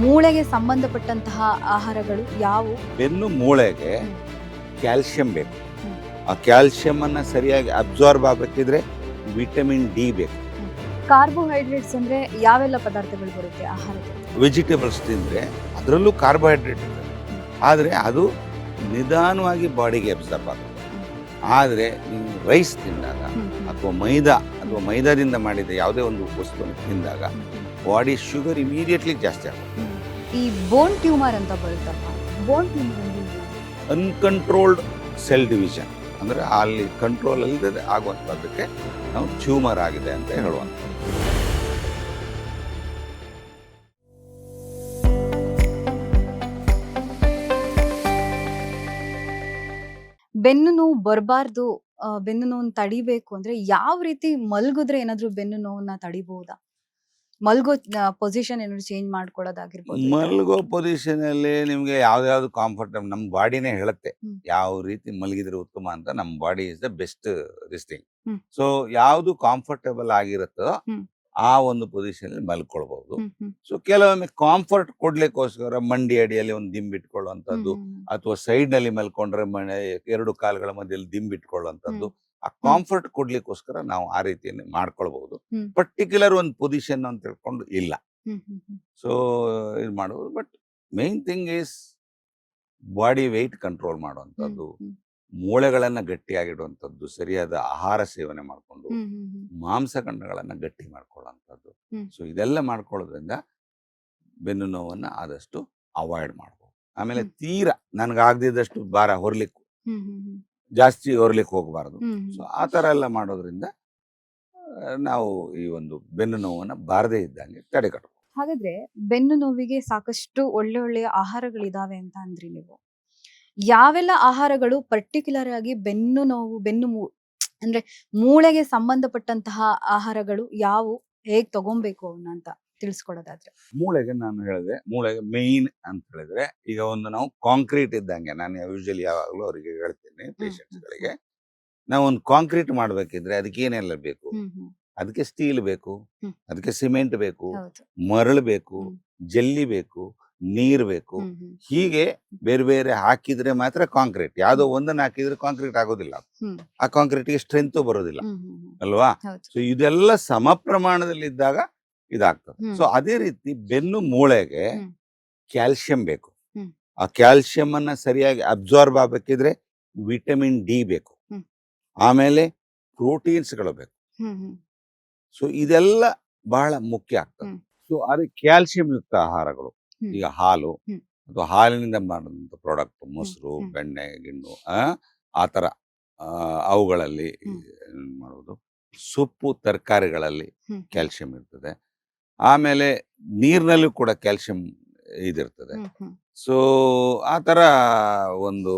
ಮೂಳೆಗೆ ಸಂಬಂಧಪಟ್ಟಂತಹ ಆಹಾರಗಳು ಯಾವುವು? ಬೆನ್ನು ಮೂಳೆಗೆ ಕ್ಯಾಲ್ಸಿಯಂ ಬೇಕು. ಹ್ಮ್. ಆ ಕ್ಯಾಲ್ಸಿಯಂ ಅನ್ನ ಸರಿಯಾಗಿ ಅಬ್ಸಾರ್ಬ್ ಆಗಬೇಕಿದ್ರೆ ವಿಟಮಿನ್ ಡಿ ಬೇಕು. ಕಾರ್ಬೋಹೈಡ್ರೇಟ್ಸ್ ಅಂದ್ರೆ ಯಾವೆಲ್ಲ ಪದಾರ್ಥಗಳು ಬರುತ್ತೆ ಆಹಾರದಲ್ಲಿ? ವೆಜಿಟೇಬಲ್ಸ್ ತಿಂದ್ರೆ ಅದರಲ್ಲೂ ಕಾರ್ಬೋಹೈಡ್ರೇಟ್ ಇರ್ತದೆ, ಆದರೆ ಅದು ನಿಧಾನವಾಗಿ ಬಾಡಿಗೆ ಅಬ್ಸಾರ್ಬ್ ಆಗುತ್ತೆ. ಆದರೆ ನೀವು ರೈಸ್ ತಿಂದಾಗ ಅಥವಾ ಮೈದಾದಿಂದ ಮಾಡಿದ ಯಾವುದೇ ಒಂದು ವಸ್ತುವನ್ನು ತಿಂದಾಗ ಬಾಡಿ ಶುಗರ್ ಇಮಿಡಿಯೇಟ್ಲಿ ಜಾಸ್ತಿ ಆಗುತ್ತೆ. ಈ ಬೋನ್ ಟ್ಯೂಮರ್ ಅಂತ ಬರುತ್ತಲ್ಲ, ಬೋನ್ ಟ್ಯೂಮರ್ ಅನ್ಕಂಟ್ರೋಲ್ಡ್ ಸೆಲ್ ಡಿವಿಷನ್ ಅಂದ್ರೆ ಅಲ್ಲಿ ಕಂಟ್ರೋಲ್ ಅಲ್ಲದೆ ಆಗುವಂಥದ್ದಕ್ಕೆ ನಾವು ಟ್ಯೂಮರ್ ಆಗಿದೆ ಅಂತ ಹೇಳುವಂಥದ್ದು. ಬೆನ್ನು ನೋವು ಬರಬಾರ್ದು, ಬೆನ್ನು ನೋವು ತಡಿಬೇಕು ಅಂದ್ರೆ ಯಾವ ರೀತಿ ಮಲ್ಗಿದ್ರೆ ಏನಾದ್ರೂ ಬೆನ್ನು ನೋವನ್ನ ತಡಿಬಹುದಾ? ಮಲ್ಗೋ ಪೊಸಿಷನ್ ಏನಾದ್ರು ಚೇಂಜ್ ಮಾಡ್ಕೊಳ್ಳೋದಾಗಿರ್ಬೋದು. ಮಲಗೋ ಪೊಸಿಷನ್ ಅಲ್ಲಿ ನಿಮ್ಗೆ ಯಾವ್ದು ಕಂಫರ್ಟಬಲ್ ನಮ್ಮ ಬಾಡಿನೇ ಹೇಳುತ್ತೆ ಯಾವ ರೀತಿ ಮಲಗಿದ್ರೆ ಉತ್ತಮ ಅಂತ. ನಮ್ಮ body is the best this thing. So ಯಾವ್ದು ಕಂಫರ್ಟಬಲ್ ಆಗಿರುತ್ತೋ ಆ ಒಂದು ಪೊಸಿಷನ್ ಅಲ್ಲಿ ಮಲ್ಕೊಳ್ಬಹುದು. ಸೊ ಕೆಲವೊಮ್ಮೆ ಕಾಂಫರ್ಟ್ ಕೊಡ್ಲಿಕ್ಕೋಸ್ಕರ ಮಂಡಿ ಅಡಿಯಲ್ಲಿ ಒಂದು ದಿಂಬಿಟ್ಕೊಳ್ಳುವಂಥದ್ದು ಅಥವಾ ಸೈಡ್ ನಲ್ಲಿ ಮಲ್ಕೊಂಡ್ರೆ ಎರಡು ಕಾಲುಗಳ ಮಧ್ಯದಲ್ಲಿ ದಿಂಬಿಟ್ಕೊಳ್ಳುವಂಥದ್ದು, ಆ ಕಾಂಫರ್ಟ್ ಕೊಡ್ಲಿಕ್ಕೋಸ್ಕರ ನಾವು ಆ ರೀತಿಯಲ್ಲಿ ಮಾಡ್ಕೊಳ್ಬಹುದು. ಪರ್ಟಿಕ್ಯುಲರ್ ಒಂದು ಪೊಸಿಷನ್ ಅಂತ ತಿಳ್ಕೊಂಡು ಇಲ್ಲ. ಸೊ ಇದು ಮಾಡುವುದು. But main thing is body weight control ಮಾಡುವಂಥದ್ದು, ಮೂಳೆಗಳನ್ನ ಗಟ್ಟಿಯಾಗಿಡುವಂಥದ್ದು, ಸರಿಯಾದ ಆಹಾರ ಸೇವನೆ ಮಾಡಿಕೊಂಡು ಮಾಂಸಖಂಡಗಳನ್ನ ಗಟ್ಟಿ ಮಾಡ್ಕೊಳ್ಳುವಂಥದ್ದು. ಸೊ ಇದೆಲ್ಲ ಮಾಡ್ಕೊಳ್ಳೋದ್ರಿಂದ ಬೆನ್ನು ನೋವನ್ನ ಆದಷ್ಟು ಅವಾಯ್ಡ್ ಮಾಡ್ಬೋದು. ಆಮೇಲೆ ತೀರಾ ನನಗಾಗದಿದ್ದಷ್ಟು ಭಾರ ಹೊರ್ಲಿಕ್ಕೆ ಜಾಸ್ತಿ ಹೊರ್ಲಿಕ್ಕೆ ಹೋಗಬಾರ್ದು. ಸೊ ಆ ತರ ಎಲ್ಲ ಮಾಡೋದ್ರಿಂದ ನಾವು ಈ ಒಂದು ಬೆನ್ನು ನೋವನ್ನ ಬಾರದೇ ಇದ್ದಂಗೆ ತಡೆಗಟ್ಟಬಹುದು. ಹಾಗಾದ್ರೆ ಬೆನ್ನು ನೋವಿಗೆ ಸಾಕಷ್ಟು ಒಳ್ಳೆ ಒಳ್ಳೆಯ ಆಹಾರಗಳಿದಾವೆ ಅಂತ ಅಂದ್ರಿ ನೀವು. ಯಾವೆಲ್ಲ ಆಹಾರಗಳು ಪರ್ಟಿಕ್ಯುಲರ್ ಆಗಿ ಬೆನ್ನು ನೋವು ಅಂದ್ರೆ ಮೂಳೆಗೆ ಸಂಬಂಧಪಟ್ಟಂತಹ ಆಹಾರಗಳು ಯಾವುವು, ಹೇಗ್ ತಗೊಬೇಕು ಅಂತ ತಿಳಿಸ್ಕೊಡೋದಾದ್ರೆ? ಮೂಳೆಗೆ ನಾನು ಹೇಳಿದೆ, ಮೂಳೆಗೆ ಮೇನ್ ಅಂತ ಹೇಳಿದ್ರೆ ಈಗ ಒಂದು ನಾವು ಕಾಂಕ್ರೀಟ್ ಇದ್ದಂಗೆ. ನಾನು ಯೂಶಲಿ ಯಾವಾಗಲೂ ಅವರಿಗೆ ಹೇಳ್ತೀನಿ ಪೇಷಂಟ್ಸ್ ಗಳಿಗೆ, ನಾವು ಒಂದು ಕಾಂಕ್ರೀಟ್ ಮಾಡ್ಬೇಕಿದ್ರೆ ಅದಕ್ಕೆ ಏನೆಲ್ಲ ಬೇಕು? ಅದಕ್ಕೆ ಸ್ಟೀಲ್ ಬೇಕು, ಅದಕ್ಕೆ ಸಿಮೆಂಟ್ ಬೇಕು, ಮರಳು ಬೇಕು, ಜಲ್ಲಿ ಬೇಕು, ನೀರ್ ಬೇಕು. ಹೀಗೆ ಬೇರೆ ಬೇರೆ ಹಾಕಿದ್ರೆ ಮಾತ್ರ ಕಾಂಕ್ರೀಟ್. ಯಾವ್ದೋ ಒಂದನ್ನ ಹಾಕಿದ್ರೆ ಕಾಂಕ್ರೀಟ್ ಆಗೋದಿಲ್ಲ, ಆ ಕಾಂಕ್ರೀಟ್ಗೆ ಸ್ಟ್ರೆಂತ್ ಬರೋದಿಲ್ಲ ಅಲ್ವಾ? ಸೊ ಇದೆಲ್ಲ ಸಮ ಪ್ರಮಾಣದಲ್ಲಿ ಇದ್ದಾಗ ಇದಾಗ್ತದೆ. ಸೊ ಅದೇ ರೀತಿ ಬೆನ್ನು ಮೂಳೆಗೆ ಕ್ಯಾಲ್ಸಿಯಂ ಬೇಕು. ಆ ಕ್ಯಾಲ್ಸಿಯಂ ಅನ್ನ ಸರಿಯಾಗಿ ಅಬ್ಸಾರ್ಬ್ ಆಗಬೇಕಿದ್ರೆ ವಿಟಮಿನ್ ಡಿ ಬೇಕು. ಆಮೇಲೆ ಪ್ರೋಟೀನ್ಸ್ಗಳು ಬೇಕು. ಸೊ ಇದೆಲ್ಲ ಬಹಳ ಮುಖ್ಯ ಆಗ್ತದೆ. ಸೊ ಅದಕ್ಕೆ ಕ್ಯಾಲ್ಸಿಯಂ ಯುಕ್ತ ಆಹಾರಗಳು, ಈಗ ಹಾಲು ಅಥವಾ ಹಾಲಿನಿಂದ ಮಾಡಿದಂಥ ಪ್ರಾಡಕ್ಟ್, ಮೊಸರು, ಬೆಣ್ಣೆ, ಗಿಣ್ಣು, ಆ ಥರ ಅವುಗಳಲ್ಲಿ ಮಾಡೋದು. ಸೊಪ್ಪು ತರಕಾರಿಗಳಲ್ಲಿ ಕ್ಯಾಲ್ಸಿಯಂ ಇರ್ತದೆ. ಆಮೇಲೆ ನೀರಿನಲ್ಲೂ ಕೂಡ ಕ್ಯಾಲ್ಸಿಯಂ ಇದಿರ್ತದೆ. ಸೊ ಆ ಥರ ಒಂದು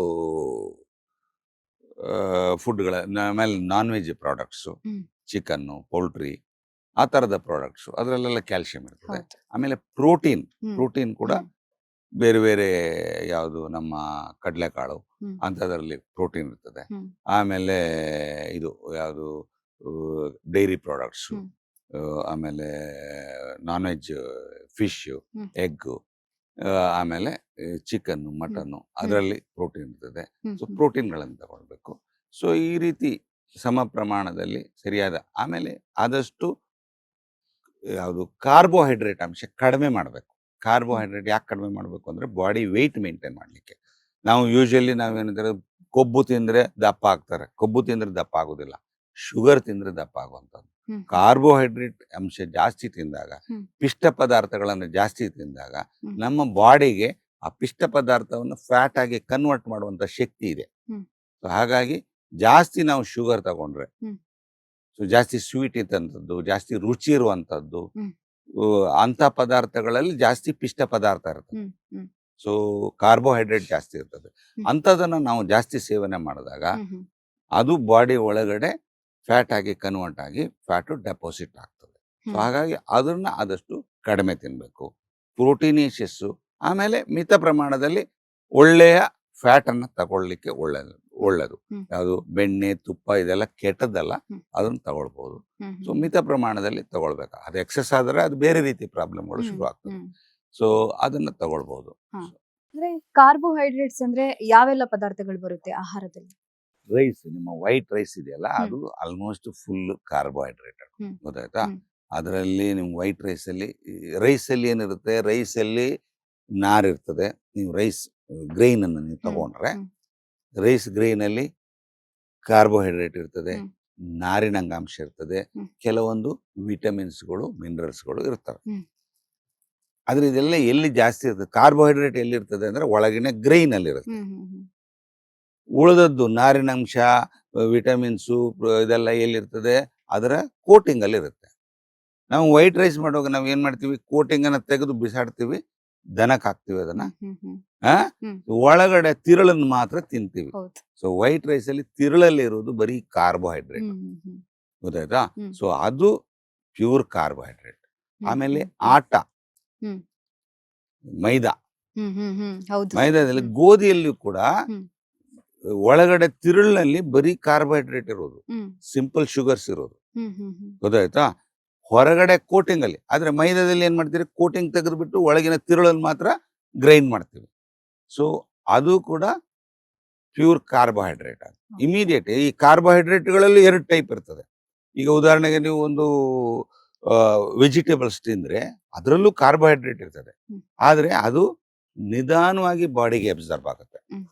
ಫುಡ್ಗಳ ಆಮೇಲೆ non veg products, chicken, poultry, ಆ ಥರದ ಪ್ರಾಡಕ್ಟ್ಸು ಅದರಲ್ಲೆಲ್ಲ ಕ್ಯಾಲ್ಸಿಯಂ ಇರ್ತದೆ. ಆಮೇಲೆ ಪ್ರೋಟೀನ್ ಕೂಡ ಬೇರೆ ಬೇರೆ ಯಾವುದು ನಮ್ಮ ಕಡಲೆಕಾಳು ಅಂಥದ್ರಲ್ಲಿ ಪ್ರೋಟೀನ್ ಇರ್ತದೆ. ಆಮೇಲೆ ಇದು ಯಾವುದು ಡೈರಿ ಪ್ರಾಡಕ್ಟ್ಸು, ಆಮೇಲೆ ನಾನ್ ವೆಜ್ ಫಿಶು, ಎಗ್ಗು, ಆಮೇಲೆ ಚಿಕನ್ನು, ಮಟನ್ನು, ಅದರಲ್ಲಿ ಪ್ರೋಟೀನ್ ಇರ್ತದೆ. ಸೊ ಪ್ರೋಟೀನ್ಗಳನ್ನು ತಗೊಳ್ಬೇಕು. ಸೊ ಈ ರೀತಿ ಸಮ ಪ್ರಮಾಣದಲ್ಲಿ ಸರಿಯಾದ, ಆಮೇಲೆ ಆದಷ್ಟು ಯಾವುದು ಕಾರ್ಬೋಹೈಡ್ರೇಟ್ ಅಂಶ ಕಡಿಮೆ ಮಾಡಬೇಕು. ಕಾರ್ಬೋಹೈಡ್ರೇಟ್ ಯಾಕೆ ಕಡಿಮೆ ಮಾಡಬೇಕು ಅಂದ್ರೆ ಬಾಡಿ ವೆಯ್ಟ್ ಮೇಂಟೈನ್ ಮಾಡಲಿಕ್ಕೆ. ನಾವು ಯೂಶಲಿ ನಾವೇನಿದ್ರೆ ಕೊಬ್ಬು ತಿಂದ್ರೆ ದಪ್ಪ ಆಗ್ತಾರೆ, ಕೊಬ್ಬು ತಿಂದ್ರೆ ದಪ್ಪ ಆಗೋದಿಲ್ಲ, ಶುಗರ್ ತಿಂದ್ರೆ ದಪ್ಪ ಆಗುವಂಥದ್ದು. ಕಾರ್ಬೋಹೈಡ್ರೇಟ್ ಅಂಶ ಜಾಸ್ತಿ ತಿಂದಾಗ, ಪಿಷ್ಟ ಪದಾರ್ಥಗಳನ್ನು ಜಾಸ್ತಿ ತಿಂದಾಗ ನಮ್ಮ ಬಾಡಿಗೆ ಆ ಪಿಷ್ಟ ಪದಾರ್ಥವನ್ನು ಫ್ಯಾಟ್ ಆಗಿ ಕನ್ವರ್ಟ್ ಮಾಡುವಂತ ಶಕ್ತಿ ಇದೆ. ಸೊ ಹಾಗಾಗಿ ಜಾಸ್ತಿ ನಾವು ಶುಗರ್ ತಗೊಂಡ್ರೆ, ಸೊ ಜಾಸ್ತಿ ಸ್ವೀಟ್ ಇದ್ದಂಥದ್ದು, ಜಾಸ್ತಿ ರುಚಿ ಇರುವಂತದ್ದು, ಅಂತ ಪದಾರ್ಥಗಳಲ್ಲಿ ಜಾಸ್ತಿ ಪಿಷ್ಟ ಪದಾರ್ಥ ಇರ್ತದೆ. ಸೊ ಕಾರ್ಬೋಹೈಡ್ರೇಟ್ ಜಾಸ್ತಿ ಇರ್ತದೆ. ಅಂಥದನ್ನ ನಾವು ಜಾಸ್ತಿ ಸೇವನೆ ಮಾಡಿದಾಗ ಅದು ಬಾಡಿ ಒಳಗಡೆ ಫ್ಯಾಟ್ ಆಗಿ ಕನ್ವರ್ಟ್ ಆಗಿ ಫ್ಯಾಟು ಡೆಪಾಸಿಟ್ ಆಗ್ತದೆ. ಸೊ ಹಾಗಾಗಿ ಅದನ್ನ ಆದಷ್ಟು ಕಡಿಮೆ ತಿನ್ಬೇಕು. ಪ್ರೋಟೀನೇಷಿಯಸ್ಸು, ಆಮೇಲೆ ಮಿತ ಪ್ರಮಾಣದಲ್ಲಿ ಒಳ್ಳೆಯ ಫ್ಯಾಟ್ ಅನ್ನ ತಗೊಳ್ಳಿಕ್ಕೆ ಒಳ್ಳೇದು. ಯಾವುದು ಬೆಣ್ಣೆ, ತುಪ್ಪ ಇದೆಲ್ಲ ಕೆಟ್ಟದ್ದಲ್ಲ, ಅದನ್ನ ತಗೊಳ್ಬಹುದು. ಸೊ ಮಿತ ಪ್ರಮಾಣದಲ್ಲಿ ತಗೊಳ್ಬೇಕು. ಅದು ಎಕ್ಸಸ್ ಆದ್ರೆ ಅದು ಬೇರೆ ರೀತಿ ಪ್ರಾಬ್ಲಮ್ಗಳು ಶುರು ಆಗ್ತದೆ. ಸೊ ಅದನ್ನ ತಗೊಳ್ಬಹುದು. ಅಂದ್ರೆ ಕಾರ್ಬೋಹೈಡ್ರೇಟ್ಸ್ ಅಂದ್ರೆ ಯಾವೆಲ್ಲ ಪದಾರ್ಥಗಳು ಬರುತ್ತೆ ಆಹಾರದಲ್ಲಿ? ರೈಸ್, ನಿಮ್ಮ ವೈಟ್ ರೈಸ್ ಇದೆಯಲ್ಲ, ಹ್ಮ್. ಅದು ಆಲ್ಮೋಸ್ಟ್ ಫುಲ್ ಕಾರ್ಬೋಹೈಡ್ರೇಟ್, ಹ್ಮ್. ಗೊತ್ತಾಯ್ತಾ? ಹ್ಮ್. ಅದರಲ್ಲಿ ನಿಮ್ ವೈಟ್ ರೈಸ್ ಅಲ್ಲಿ ಏನಿರುತ್ತೆ, ರೈಸ್ ಅಲ್ಲಿ ನಾರಿರ್ತದೆ. ನೀವು ರೈಸ್ ಗ್ರೈನ್ ಅನ್ನು ನೀವು ಹ್ಮ್. ತಗೊಂಡ್ರೆ, ಹ್ಮ್. ರೈಸ್ ಗ್ರೈನ್ ಅಲ್ಲಿ ಕಾರ್ಬೋಹೈಡ್ರೇಟ್ ಇರ್ತದೆ, ಹ್ಮ್. ನಾರಿನ ಅಂಗಾಂಶ ಇರ್ತದೆ, ಹ್ಮ್. ಕೆಲವೊಂದು ವಿಟಮಿನ್ಸ್ಗಳು, ಮಿನರಲ್ಸ್ಗಳು ಇರ್ತವೆ. ಹ್ಮ್. ಆದ್ರೆ ಇದೆಲ್ಲ ಎಲ್ಲಿ ಜಾಸ್ತಿ ಇರ್ತದೆ, ಕಾರ್ಬೋಹೈಡ್ರೇಟ್ ಎಲ್ಲಿ ಇರ್ತದೆ ಅಂದ್ರೆ ಒಳಗಿನ ಗ್ರೈನ್ ಅಲ್ಲಿ ಇರುತ್ತೆ. ಹ್ಮ್. ಹ್ಮ್. ಹ್ಮ್. ಉಳಿದದ್ದು ನಾರಿನಂಶ, ವಿಟಮಿನ್ಸು, ಇದೆಲ್ಲ ಎಲ್ಲಿರ್ತದೆ, ಅದರ ಕೋಟಿಂಗ್ ಅಲ್ಲಿ ಇರುತ್ತೆ. ನಾವು ವೈಟ್ ರೈಸ್ ಮಾಡುವಾಗ ನಾವು ಏನ್ ಮಾಡ್ತೀವಿ, ಕೋಟಿಂಗ್ ಅನ್ನ ತೆಗೆದು ಬಿಸಾಡ್ತೀವಿ, ದನಕ್ಕೆ ಹಾಕ್ತಿವಿ ಅದನ್ನ. ಹ್ಮ್. ಹ್ಮ್. ಆ ಹ್ಮ್. ಒಳಗಡೆ ತಿರುಳನ್ನು ಮಾತ್ರ ತಿಂತೀವಿ. ಹೌದು. ಸೊ ವೈಟ್ ರೈಸ್ ಅಲ್ಲಿ ತಿರುಳಲ್ಲಿ ಇರುವುದು ಬರೀ ಕಾರ್ಬೋಹೈಡ್ರೇಟ್, ಹ್ಮ್. ಹ್ಮ್. ಹ್ಮ್. ಗೊತ್ತಾಯ್ತಾ? ಹ್ಮ್. ಸೊ ಅದು ಪ್ಯೂರ್ ಕಾರ್ಬೋಹೈಡ್ರೇಟ್. ಹ್ಮ್. ಆಮೇಲೆ ಹ್ಮ್. ಆಟ, ಹ್ಮ್. ಮೈದಾ, ಹ್ಮ್. ಹ್ಮ್. ಹ್ಮ್. ಹೌದು ಸರ್. ಮೈದಾದಲ್ಲಿ ಹ್ಮ್. ಗೋಧಿಯಲ್ಲಿಯೂ ಕೂಡ ಹ್ಮ್. ಒಳಗಡೆ ತಿರುಳಿನಲ್ಲಿ ಬರೀ ಕಾರ್ಬೋಹೈಡ್ರೇಟ್ ಇರೋದು, ಹ್ಮ್. ಸಿಂಪಲ್ ಶುಗರ್ಸ್ ಇರೋದು, ಹ್ಮ್. ಹ್ಮ್. ಹ್ಮ್. ಗೊತ್ತಾಯ್ತಾ? ಹೊರಗಡೆ ಕೋಟಿಂಗ್ ಅಲ್ಲಿ. ಆದ್ರೆ ಮೈದಾದಲ್ಲಿ ಏನ್ ಮಾಡ್ತೀರಿ, ಕೋಟಿಂಗ್ ತೆಗೆದ್ಬಿಟ್ಟು ಒಳಗಿನ ತಿರುಳನ್ನು ಮಾತ್ರ ಗ್ರೈಂಡ್ ಮಾಡ್ತೀವಿ. ಸೊ ಅದು ಕೂಡ ಪ್ಯೂರ್ ಕಾರ್ಬೋಹೈಡ್ರೇಟ್. ಇಮಿಡಿಯೇಟ್ ಈ ಕಾರ್ಬೋಹೈಡ್ರೇಟ್ಗಳಲ್ಲಿ 2 ಟೈಪ್ ಇರ್ತದೆ. ಈಗ ಉದಾಹರಣೆಗೆ ನೀವು ಒಂದು ವೆಜಿಟೇಬಲ್ಸ್ ತಿಂದ್ರೆ ಅದರಲ್ಲೂ ಕಾರ್ಬೋಹೈಡ್ರೇಟ್ ಇರ್ತದೆ, ಹ್ಮ್. ಆದ್ರೆ ಅದು ನಿಧಾನವಾಗಿ ಬಾಡಿಗೆ ಅಬ್ಸರ್ವ್ ಆಗುತ್ತೆ. ಹ್ಮ್.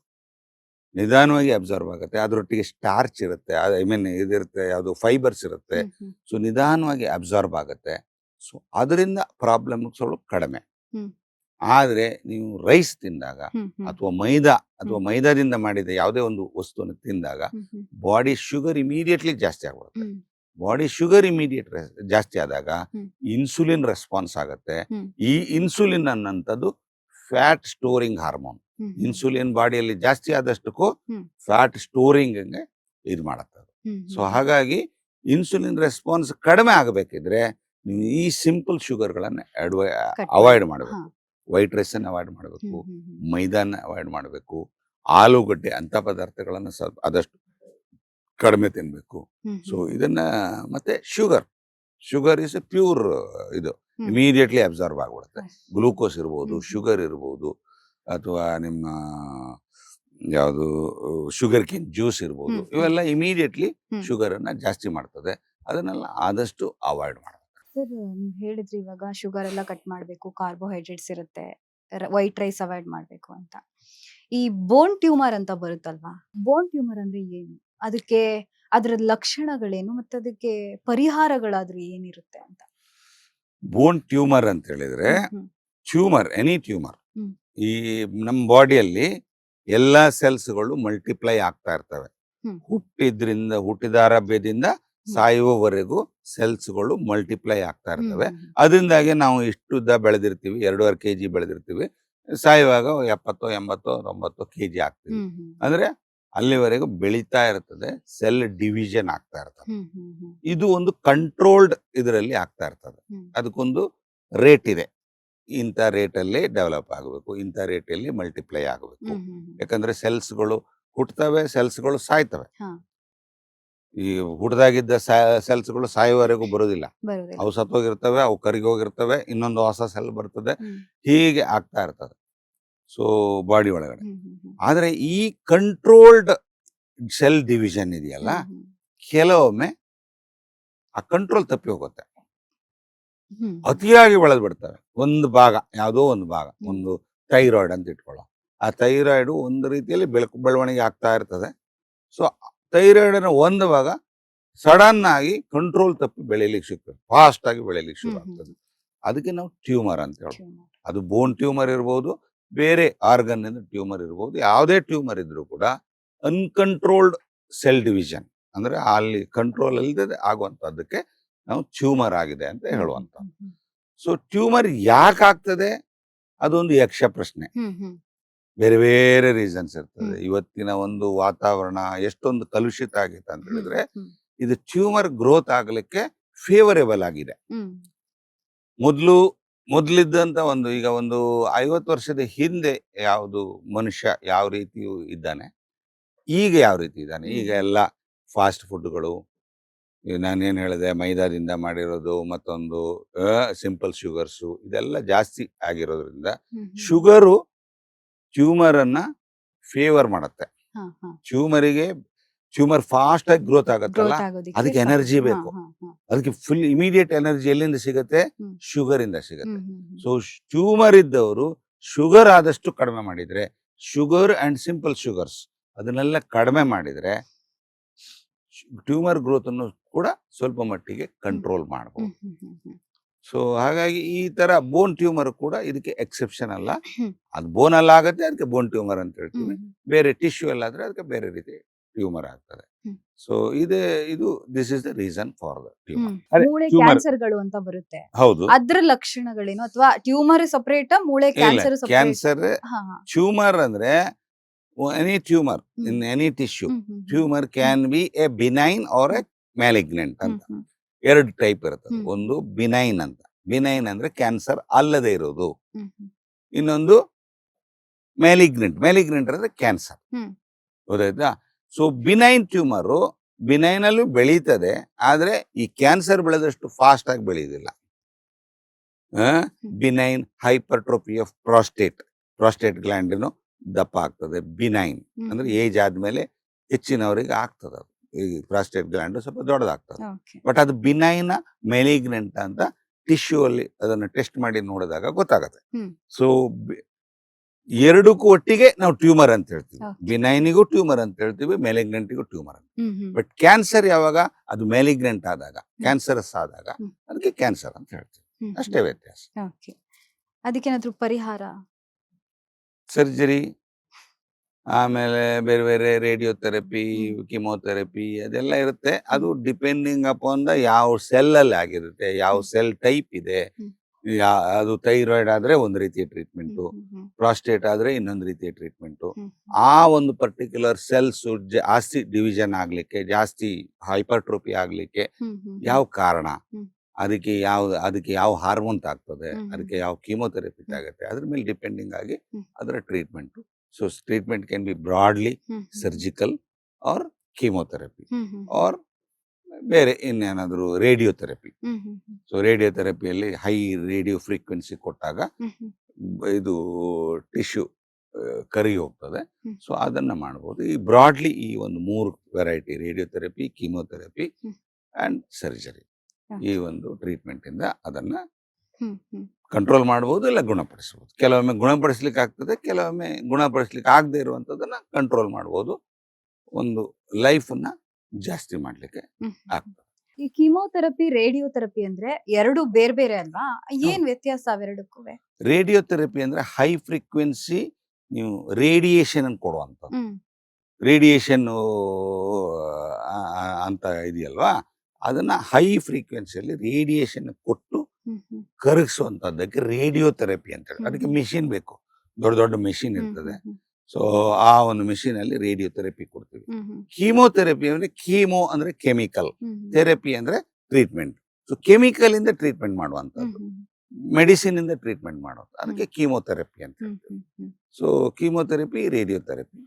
ನಿಧಾನವಾಗಿ ಅಬ್ಸರ್ವ್ ಆಗುತ್ತೆ. ಅದರೊಟ್ಟಿಗೆ ಸ್ಟಾರ್ಚ್ ಇರುತ್ತೆ, ಐ ಮೀನ್ ಇದಿರುತ್ತೆ, ಯಾವುದು ಫೈಬರ್ಸ್ ಇರುತ್ತೆ. ಹ್ಮ್. ಹ್ಮ್. ಸೊ ನಿಧಾನವಾಗಿ ಅಬ್ಸಾರ್ಬ್ ಆಗುತ್ತೆ. ಸೊ ಅದರಿಂದ ಪ್ರಾಬ್ಲಮ್ಸ್ಗಳು ಕಡಿಮೆ. ಹ್ಮ್. ಆದ್ರೆ ನೀವು ರೈಸ್ ತಿಂದಾಗ ಹ್ಮ್. ಹ್ಮ್. ಅಥವಾ ಮೈದಾದಿಂದ ಮಾಡಿದ ಯಾವುದೇ ಒಂದು ವಸ್ತುವನ್ನು ತಿಂದಾಗ ಹ್ಮ್. ಹ್ಮ್. ಬಾಡಿ ಶುಗರ್ ಇಮಿಡಿಯೇಟ್ಲಿ ಜಾಸ್ತಿ ಆಗ್ಬಿಡುತ್ತೆ. ಹ್ಮ್. ಬಾಡಿ ಶುಗರ್ ಇಮಿಡಿಯೇಟ್ ಜಾಸ್ತಿ ಆದಾಗ ಹ್ಮ್. ಇನ್ಸುಲಿನ್ ರೆಸ್ಪಾನ್ಸ್ ಆಗುತ್ತೆ. ಹ್ಮ್. ಈ ಇನ್ಸುಲಿನ್ ಅನ್ನಂಥದ್ದು ಫ್ಯಾಟ್ ಸ್ಟೋರಿಂಗ್ ಹಾರ್ಮೋನ್. ಹ್ಮ್. ಇನ್ಸುಲಿನ್ ಬಾಡಿಯಲ್ಲಿ ಜಾಸ್ತಿ ಆದಷ್ಟಕ್ಕೂ ಹ್ಮ್. ಫ್ಯಾಟ್ ಸ್ಟೋರಿಂಗ್ ಇದು ಮಾಡುತ್ತೆ. ಹ್ಮ್. ಸೊ ಹಾಗಾಗಿ ಇನ್ಸುಲಿನ್ ರೆಸ್ಪಾನ್ಸ್ ಕಡಿಮೆ ಆಗಬೇಕಿದ್ರೆ ನೀವು ಈ ಸಿಂಪಲ್ ಶುಗರ್ಗಳನ್ನ ಕಟ್ ಅವಾಯ್ಡ್ ಹಾ. ಮಾಡಬೇಕು. ವೈಟ್ ರೈಸ್ ಅನ್ನು ಅವಾಯ್ಡ್ ಮಾಡಬೇಕು, ಹ್ಮ್. ಹ್ಮ್. ಹ್ಮ್. ಮೈದಾನ ಅವಾಯ್ಡ್ ಮಾಡಬೇಕು, ಆಲೂಗಡ್ಡೆ ಅಂತ ಪದಾರ್ಥಗಳನ್ನು ಸ್ವಲ್ಪ ಆದಷ್ಟು ಕಡಿಮೆ ತಿನ್ಬೇಕು. ಹ್ಮ್. ಸೊ ಹ್ಮ್. ಇದನ್ನ ಮತ್ತೆ ಶುಗರ್ ಇಸ್ ಎ ಪ್ಯೂರ್, ಇದು ಹ್ಮ್. ಇಮಿಡಿಯೇಟ್ಲಿ ಅಬ್ಸರ್ವ್ ಆಗ್ಬಿಡುತ್ತೆ. ಅಷ್ಟೇ. ಗ್ಲೂಕೋಸ್ ಇರ್ಬೋದು, ಹ್ಮ್. ಶುಗರ್ ಇರ್ಬೋದು, ಅಥವಾ ನಿಮ್ಮ ಯಾವುದು ಶುಗರ್ ಕೇನ್ ಜ್ಯೂಸ್ ಇರ್ಬೋದು, ಹ್ಮ್. ಇವೆಲ್ಲ ಇಮಿಡಿಯೇಟ್ಲಿ ಹ್ಮ್. ಶುಗರ್ ಅನ್ನ ಜಾಸ್ತಿ ಮಾಡ್ತದೆ. ಅದನ್ನೆಲ್ಲ ಆದಷ್ಟು ಅವಾಯ್ಡ್ ಮಾಡಬೇಕು. ಸರ್ ನೀವ್ ಹೇಳಿದ್ರಿ ಇವಾಗ ಶುಗರ್ ಎಲ್ಲ ಕಟ್ ಮಾಡ್ಬೇಕು, ಕಾರ್ಬೋಹೈಡ್ರೇಟ್ಸ್ ಇರುತ್ತೆ, ವೈಟ್ ರೈಸ್ ಅವಾಯ್ಡ್ ಮಾಡ್ಬೇಕು ಅಂತ. ಈ ಬೋನ್ ಟ್ಯೂಮರ್ ಅಂತ ಬರುತ್ತಲ್ವಾ, ಬೋನ್ ಟ್ಯೂಮರ್ ಅಂದ್ರೆ ಏನು, ಅದಕ್ಕೆ ಅದರ ಲಕ್ಷಣಗಳೇನು, ಮತ್ತೆ ಅದಕ್ಕೆ ಪರಿಹಾರಗಳಾದ್ರೂ ಏನಿರುತ್ತೆ ಅಂತ? ಬೋನ್ ಟ್ಯೂಮರ್ ಅಂತ ಹೇಳಿದ್ರೆ, ಹ್ಮ್. ಟ್ಯೂಮರ್, ಎನಿ ಟ್ಯೂಮರ್, ಹ್ಮ್. ಈ ನಮ್ಮ ಬಾಡಿಯಲ್ಲಿ ಎಲ್ಲಾ ಸೆಲ್ಸ್ಗಳು ಮಲ್ಟಿಪ್ಲೈ ಆಗ್ತಾ ಇರ್ತವೆ. ಹ್ಮ್. ಹುಟ್ಟಿದಾರಭ್ಯದಿಂದ ಸಾಯುವವರೆಗೂ ಸೆಲ್ಸ್ಗಳು ಮಲ್ಟಿಪ್ಲೈ ಆಗ್ತಾ ಹ್ಮ್. ಇರ್ತವೆ. ಹ್ಮ್. ಅದರಿಂದಾಗಿ ನಾವು ಇಷ್ಟುದ್ದ ಬೆಳೆದಿರ್ತೀವಿ, 2.5 kg ಬೆಳೆದಿರ್ತೀವಿ, ಸಾಯುವಾಗ 70, 80, 90 kg ಆಗ್ತೀವಿ. ಹ್ಮ್. ಹ್ಮ್. ಅಂದ್ರೆ ಅಲ್ಲಿವರೆಗೂ ಬೆಳೀತಾ ಇರ್ತದೆ, ಸೆಲ್ ಡಿವಿಷನ್ ಆಗ್ತಾ ಇರ್ತದೆ. ಹ್ಮ್. ಹ್ಮ್. ಹ್ಮ್. ಇದು ಒಂದು ಕಂಟ್ರೋಲ್ಡ್ ಇದರಲ್ಲಿ ಆಗ್ತಾ ಇರ್ತದೆ. ಹ್ಮ್. ಅದಕ್ಕೊಂದು ರೇಟ್ ಇದೆ. ಇಂಥ ರೇಟಲ್ಲಿ ಡೆವಲಪ್ ಆಗಬೇಕು, ಇಂಥ ರೇಟಲ್ಲಿ ಮಲ್ಟಿಪ್ಲೈ ಆಗಬೇಕು. ಹ್ಮ್. ಹ್ಮ್. ಹ್ಮ್. ಯಾಕಂದ್ರೆ ಸೆಲ್ಸ್ಗಳು ಹುಟ್ಟುತ್ತವೆ, ಸೆಲ್ಸ್ಗಳು ಸಾಯ್ತವೆ. ಹಾ. ಈ ಹುಟ್ಟದಾಗಿದ್ದ ಸೆಲ್ಸ್ಗಳು ಸಾಯುವವರೆಗೂ ಬರೋದಿಲ್ಲ. ಬರುದಿಲ್ಲ. ಅವು ಸತ್ತೋಗಿರ್ತವೆ, ಅವು ಕರಗಿ ಹೋಗಿರ್ತವೆ, ಇನ್ನೊಂದು ಹೊಸ ಸೆಲ್ ಬರ್ತದೆ, ಹ್ಮ್. ಹೀಗೆ ಆಗ್ತಾ ಇರ್ತದೆ ಸೊ ಬಾಡಿ ಒಳಗಡೆ. ಹ್ಮ್. ಹ್ಮ್. ಹ್ಮ್. ಆದ್ರೆ ಈ ಕಂಟ್ರೋಲ್ಡ್ ಸೆಲ್ ಡಿವಿಷನ್ ಇದೆಯಲ್ಲ, ಹ್ಮ್. ಕೆಲವೊಮ್ಮೆ ಆ ಕಂಟ್ರೋಲ್ ತಪ್ಪಿ ಹೋಗುತ್ತೆ, ಹ್ಮ್. ಅತಿಯಾಗಿ ಬೆಳೆದು ಬಿಡ್ತವೆ. ಒಂದು ಭಾಗ, ಯಾವುದೋ ಒಂದು ಭಾಗ, ಹ್ಮ್. ಒಂದು ಥೈರಾಯ್ಡ್ ಅಂತ ಇಟ್ಕೊಳ್ಳೋ, ಆ ಥೈರಾಯ್ಡ್ ಒಂದು ರೀತಿಯಲ್ಲಿ ಬೆಳವಣಿಗೆ ಆಗ್ತಾ ಇರ್ತದೆ. ಸೊ ಥೈರಾಯ್ಡ್ ಒಂದು ಭಾಗ ಸಡನ್ ಆಗಿ ಕಂಟ್ರೋಲ್ ತಪ್ಪಿ ಬೆಳೀಲಿಕ್ಕೆ ಸಿಗ್ತದೆ, ಫಾಸ್ಟ್ ಆಗಿ ಬೆಳೀಲಿಕ್ಕೆ ಶುರು ಹ್ಮ್. ಹ್ಮ್. ಆಗ್ತದೆ. ಅದಕ್ಕೆ ನಾವು ಟ್ಯೂಮರ್ ಅಂತ ಹೇಳೋದು. ಟ್ಯೂಮರ್. ಅದು ಬೋನ್ ಟ್ಯೂಮರ್ ಇರ್ಬೋದು, ಬೇರೆ ಆರ್ಗನ್ ಇಂದ ಟ್ಯೂಮರ್ ಇರ್ಬೋದು. ಯಾವುದೇ ಟ್ಯೂಮರ್ ಇದ್ರೂ ಕೂಡ ಅನ್ಕಂಟ್ರೋಲ್ಡ್ ಸೆಲ್ ಡಿವಿಷನ್, ಅಂದ್ರೆ ಅಲ್ಲಿ ಕಂಟ್ರೋಲ್ ಇಲ್ಲದೆ ಆಗುವಂತದ್ದಕ್ಕೆ ನಾವು ಟ್ಯೂಮರ್ ಆಗಿದೆ ಅಂತ ಹೇಳುವಂತ. ಹ್ಮ್. ಹ್ಮ್. ಸೊ ಟ್ಯೂಮರ್ ಯಾಕೆ ಆಗ್ತದೆ, ಅದೊಂದು ಯಕ್ಷ ಪ್ರಶ್ನೆ. ಹ್ಮ್. ಹ್ಮ್. ಬೇರೆ ಬೇರೆ ರೀಸನ್ಸ್ ಇರ್ತದೆ. ಹ್ಮ್. ಇವತ್ತಿನ ಒಂದು ವಾತಾವರಣ ಎಷ್ಟೊಂದು ಕಲುಷಿತ ಆಗಿದೆ ಅಂತ ಹೇಳಿದ್ರೆ, ಹ್ಮ್. ಇದು ಟ್ಯೂಮರ್ ಗ್ರೋತ್ ಆಗ್ಲಿಕ್ಕೆ ಫೇವರೇಬಲ್ ಆಗಿದೆ. ಹ್ಮ್. ಮೊದ್ಲಿದ್ದಂತ ಈಗ ಒಂದು 50 ವರ್ಷದ ಹಿಂದೆ ಯಾವುದು ಮನುಷ್ಯ ಯಾವ ರೀತಿಯೂ ಇದ್ದಾನೆ, ಈಗ ಯಾವ ರೀತಿ ಇದ್ದಾನೆ, ಈಗ ಎಲ್ಲ ಫಾಸ್ಟ್ ಫುಡ್ಗಳು, ನಾನೇನು ಹೇಳಿದೆ, ಮೈದಾದಿಂದ ಮಾಡಿರೋದು, ಮತ್ತೊಂದು ಸಿಂಪಲ್ ಶುಗರ್ಸು, ಇದೆಲ್ಲ ಜಾಸ್ತಿ ಆಗಿರೋದ್ರಿಂದ ಶುಗರು ಟ್ಯೂಮರ್ ಅನ್ನ ಫೇವರ್ ಮಾಡುತ್ತೆ. ಟ್ಯೂಮರ್ ಫಾಸ್ಟ್ ಆಗಿ ಗ್ರೋತ್ ಆಗತ್ತಲ್ಲ, ಅದಕ್ಕೆ ಎನರ್ಜಿ ಬೇಕು. ಅದಕ್ಕೆ ಫುಲ್ ಇಮಿಡಿಯೇಟ್ ಎನರ್ಜಿ ಎಲ್ಲಿಂದ ಸಿಗುತ್ತೆ? ಶುಗರ್ ಇಂದ ಸಿಗುತ್ತೆ. ಸೊ ಟ್ಯೂಮರ್ ಇದ್ದವರು ಶುಗರ್ ಆದಷ್ಟು ಕಡಿಮೆ ಮಾಡಿದ್ರೆ, ಶುಗರ್ ಅಂಡ್ ಸಿಂಪಲ್ ಶುಗರ್ಸ್ ಅದನ್ನೆಲ್ಲ ಕಡಿಮೆ ಮಾಡಿದ್ರೆ ಟ್ಯೂಮರ್ ಗ್ರೋತ್ ಅನ್ನು ಕೂಡ ಸ್ವಲ್ಪ ಮಟ್ಟಿಗೆ ಕಂಟ್ರೋಲ್ ಮಾಡಬಹುದು. ಸೊ ಹಾಗಾಗಿ ಈ ತರ ಬೋನ್ ಟ್ಯೂಮರ್ ಕೂಡ ಇದಕ್ಕೆ ಎಕ್ಸೆಪ್ಷನ್ ಅಲ್ಲ. ಅದು ಬೋನ್ ಅಲ್ಲ ಆಗುತ್ತೆ, ಅದಕ್ಕೆ ಬೋನ್ ಟ್ಯೂಮರ್ ಅಂತ ಹೇಳ್ತೀವಿ. ಬೇರೆ ಟಿಶ್ಯೂ ಎಲ್ಲ ಆದ್ರೆ ಅದಕ್ಕೆ ಬೇರೆ ರೀತಿ ಟ್ಯೂಮರ್ ಆಗ್ತದೆ. ಸೊ ಇದು this is the reason for the tumour. ಮೂಳೆ ಕ್ಯಾನ್ಸರ್ಗಳು ಅಂತ ಬರುತ್ತೆ, ಹೌದು. ಅದ್ರ ಲಕ್ಷಣಗಳೇನು? ಅಥವಾ ಟ್ಯೂಮರ್ ಸಪರೇಟ್, ಮೂಳೆ ಕ್ಯಾನ್ಸರ್ ಕ್ಯಾನ್ಸರ್ ಟ್ಯೂಮರ್ ಅಂದ್ರೆ any tumour in any tissue. Tumour can be a benign or a malignant ಅಂತ ಎರಡು ಟೈಪ್ ಇರ್ತದೆ. ಒಂದು ಬಿನೈನ್ ಅಂತ, ಬಿನೈನ್ ಅಂದ್ರೆ ಕ್ಯಾನ್ಸರ್ ಅಲ್ಲದೆ ಇರೋದು. ಇನ್ನೊಂದು ಮ್ಯಾಲಿಗ್ನೆಂಟ್, ಮ್ಯಾಲಿಗ್ನೆಂಟ್ ಅಂದ್ರೆ ಕ್ಯಾನ್ಸರ್. ಗೊತ್ತಾಯ್ತಾ? ಸೊ ಬಿನೈನ್ ಟ್ಯೂಮರು ಬಿನೈನ್ ಅಲ್ಲೂ ಬೆಳೀತದೆ, ಆದ್ರೆ ಈ ಕ್ಯಾನ್ಸರ್ ಬೆಳೆದಷ್ಟು ಫಾಸ್ಟ್ ಆಗಿ ಬೆಳೆಯುವುದಿಲ್ಲ. ಬಿನೈನ್ ಹೈಪರ್ಟ್ರೋಫಿ ಆಫ್ ಪ್ರಾಸ್ಟೇಟ್ ಗ್ಲ್ಯಾಂಡ್ ದಪ್ಪ ಆಗ್ತದೆ. ಬಿನೈನ್ ಅಂದ್ರೆ ಏಜ್ ಆದ್ಮೇಲೆ ಹೆಚ್ಚಿನವರಿಗೆ ಆಗ್ತದೆ. ಅದು ಈ ಪ್ರಾಸ್ಟೇಟ್ ಗ್ಲ್ಯಾಂಡ್ ಸ್ವಲ್ಪ ದೊಡ್ಡದಾಗ್ತದೆ. ಬಟ್ ಅದು ಬಿನೈನ್ ಮೆಲಿಗ್ನೆಂಟ್ ಅಂತ ಟಿಶ್ಯೂ ಅಲ್ಲಿ ಅದನ್ನ ಟೆಸ್ಟ್ ಮಾಡಿ ನೋಡಿದಾಗ ಗೊತ್ತಾಗತ್ತೆ. ಸೊ ಎರಡಕ್ಕೂ ಒಟ್ಟಿಗೆ ನಾವು ಟ್ಯೂಮರ್ ಅಂತ ಹೇಳ್ತೀವಿ. ಬಿನೈನಿಗೂ ಟ್ಯೂಮರ್ ಅಂತ ಹೇಳ್ತೀವಿ, ಮೆಲಿಗ್ನೆಂಟಿಗೂ ಟ್ಯೂಮರ್ ಅಂತ. ಬಟ್ ಕ್ಯಾನ್ಸರ್ ಯಾವಾಗ? ಅದು ಮೆಲಿಗ್ನೆಂಟ್ ಆದಾಗ, ಕ್ಯಾನ್ಸರಸ್ ಆದಾಗ ಅದಕ್ಕೆ ಕ್ಯಾನ್ಸರ್ ಅಂತ ಹೇಳ್ತೀವಿ. ಅಷ್ಟೇ ವ್ಯತ್ಯಾಸ. ಅದಕ್ಕೇನಾದ್ರೂ ಪರಿಹಾರ? ಸರ್ಜರಿ, ಆಮೇಲೆ ಬೇರೆ ಬೇರೆ ರೇಡಿಯೋಥೆರಪಿ, ಕಿಮೋಥೆರಪಿ ಅದೆಲ್ಲ ಇರುತ್ತೆ. ಅದು ಡಿಪೆಂಡಿಂಗ್ ಅಪಾನ್ ದ ಯಾವ ಸೆಲ್ ಅಲ್ಲಿ ಆಗಿರುತ್ತೆ, ಯಾವ ಸೆಲ್ ಟೈಪ್ ಇದೆ. ಅದು ಥೈರಾಯ್ಡ್ ಆದ್ರೆ ಒಂದು ರೀತಿಯ ಟ್ರೀಟ್ಮೆಂಟು, ಪ್ರಾಸ್ಟೇಟ್ ಆದ್ರೆ ಇನ್ನೊಂದು ರೀತಿಯ ಟ್ರೀಟ್ಮೆಂಟು. ಆ ಒಂದು ಪರ್ಟಿಕ್ಯುಲರ್ ಸೆಲ್ಸ್ ಜಾಸ್ತಿ ಡಿವಿಷನ್ ಆಗ್ಲಿಕ್ಕೆ, ಜಾಸ್ತಿ ಹೈಪರ್ಟ್ರೋಫಿ ಆಗ್ಲಿಕ್ಕೆ ಯಾವ ಕಾರಣ, ಅದಕ್ಕೆ ಯಾವ ಹಾರ್ಮೋನ್ ಆಗ್ತದೆ, ಅದಕ್ಕೆ ಯಾವ ಕೀಮೋಥೆರಪಿ ಆಗುತ್ತೆ, ಅದ್ರ ಮೇಲೆ ಡಿಪೆಂಡಿಂಗ್ ಆಗಿ ಅದರ treatment. So treatment can be broadly surgical or chemotherapy or ಬೇರೆ ಇನ್ನೇನಾದ್ರು ರೇಡಿಯೋಥೆರಪಿ. ಸೊ ರೇಡಿಯೋಥೆರಪಿಯಲ್ಲಿ ಹೈ ರೇಡಿಯೋ ಫ್ರೀಕ್ವೆನ್ಸಿ ಕೊಟ್ಟಾಗ ಇದು ಟಿಶ್ಯೂ ಕರಿ ಹೋಗ್ತದೆ. ಸೊ ಅದನ್ನ ಮಾಡಬಹುದು. ಈ ಬ್ರಾಡ್ಲಿ ಈ ಒಂದು 3 variety, radiotherapy, chemotherapy and surgery, ಈ ಒಂದು ಟ್ರೀಟ್ಮೆಂಟ್ ಇಂದ ಅದನ್ನ ಕಂಟ್ರೋಲ್ ಮಾಡಬಹುದು, ಇಲ್ಲ ಗುಣಪಡಿಸಬಹುದು. ಕೆಲವೊಮ್ಮೆ ಗುಣಪಡಿಸ್ಲಿಕ್ಕೆ ಆಗ್ತದೆ, ಕೆಲವೊಮ್ಮೆ ಗುಣಪಡಿಸ್ಲಿಕ್ಕೆ ಆಗದೆ ಇರುವಂತದನ್ನ ಕಂಟ್ರೋಲ್ ಮಾಡಬಹುದು. ಒಂದು ಲೈಫ್ ಅನ್ನ ಜಾಸ್ತಿ ಮಾಡ್ಲಿಕ್ಕೆ ಆಗ್ತದೆ. ಈ ಕೀಮೋಥೆರಪಿ, ರೇಡಿಯೋಥೆರಪಿ ಅಂದ್ರೆ ಎರಡು ಬೇರೆ ಬೇರೆ ಅಲ್ವಾ? ಏನ್ ವ್ಯತ್ಯಾಸ ಅವೆರಡಕ್ಕೂ? ರೇಡಿಯೋಥೆರಪಿ ಅಂದ್ರೆ ಹೈ ಫ್ರೀಕ್ವೆನ್ಸಿ ನೀವು ರೇಡಿಯೇಷನ್ ಅನ್ನು ಕೊಡುವಂಥದ್ದು. ರೇಡಿಯೇಷನ್ ಅಂತ ಇದೆಯಲ್ವಾ, ಅದನ್ನ ಹೈ ಫ್ರೀಕ್ವೆನ್ಸಿಯಲ್ಲಿ ರೇಡಿಯೇಷನ್ ಕೊಟ್ಟು ಕರಗಿಸುವಂತದ್ದಕ್ಕೆ ರೇಡಿಯೋಥೆರಪಿ ಅಂತ ಹೇಳಿ. ಅದಕ್ಕೆ ಮೆಷಿನ್ ಬೇಕು, ದೊಡ್ಡ ದೊಡ್ಡ ಮೆಷಿನ್ ಇರ್ತದೆ. ಸೊ ಆ ಒಂದು ಮೆಷಿನ್ ಅಲ್ಲಿ ರೇಡಿಯೋಥೆರಪಿ ಕೊಡ್ತೀವಿ. ಕೀಮೋಥೆರಪಿ ಅಂದ್ರೆ ಕೀಮೋ ಅಂದ್ರೆ ಕೆಮಿಕಲ್, ಥೆರಪಿ ಅಂದ್ರೆ ಟ್ರೀಟ್ಮೆಂಟ್. ಸೊ ಕೆಮಿಕಲ್ ಇಂದ ಟ್ರೀಟ್ಮೆಂಟ್ ಮಾಡುವಂತದ್ದು, ಮೆಡಿಸಿನ್ ಇಂದ ಟ್ರೀಟ್ಮೆಂಟ್ ಮಾಡೋದು, ಅದಕ್ಕೆ ಕೀಮೋಥೆರಪಿ ಅಂತ ಹೇಳ್ತೀವಿ. ಸೊ ಕೀಮೋಥೆರಪಿ, ರೇಡಿಯೋಥೆರಪಿ,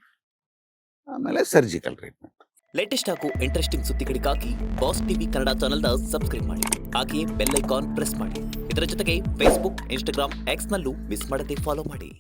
ಆಮೇಲೆ ಸರ್ಜಿಕಲ್ ಟ್ರೀಟ್ಮೆಂಟ್. ಲೇಟೆಸ್ಟ್ ಹಾಗೂ ಇಂಟ್ರೆಸ್ಟಿಂಗ್ ಸುದ್ದಿಗಳಿಗಾಗಿ ಬಾಸ್ ಟಿವಿ ಕನ್ನಡ ಚಾನೆಲ್ನ ಸಬ್ಸ್ಕ್ರೈಬ್ ಮಾಡಿ, ಹಾಗೆಯೇ ಬೆಲ್ ಐಕಾನ್ ಪ್ರೆಸ್ ಮಾಡಿ. ಇದರ ಜೊತೆಗೆ ಫೇಸ್ಬುಕ್, ಇನ್ಸ್ಟಾಗ್ರಾಮ್, ಎಕ್ಸ್ ನಲ್ಲೂ ಮಿಸ್ ಮಾಡದೆ ಫಾಲೋ ಮಾಡಿ.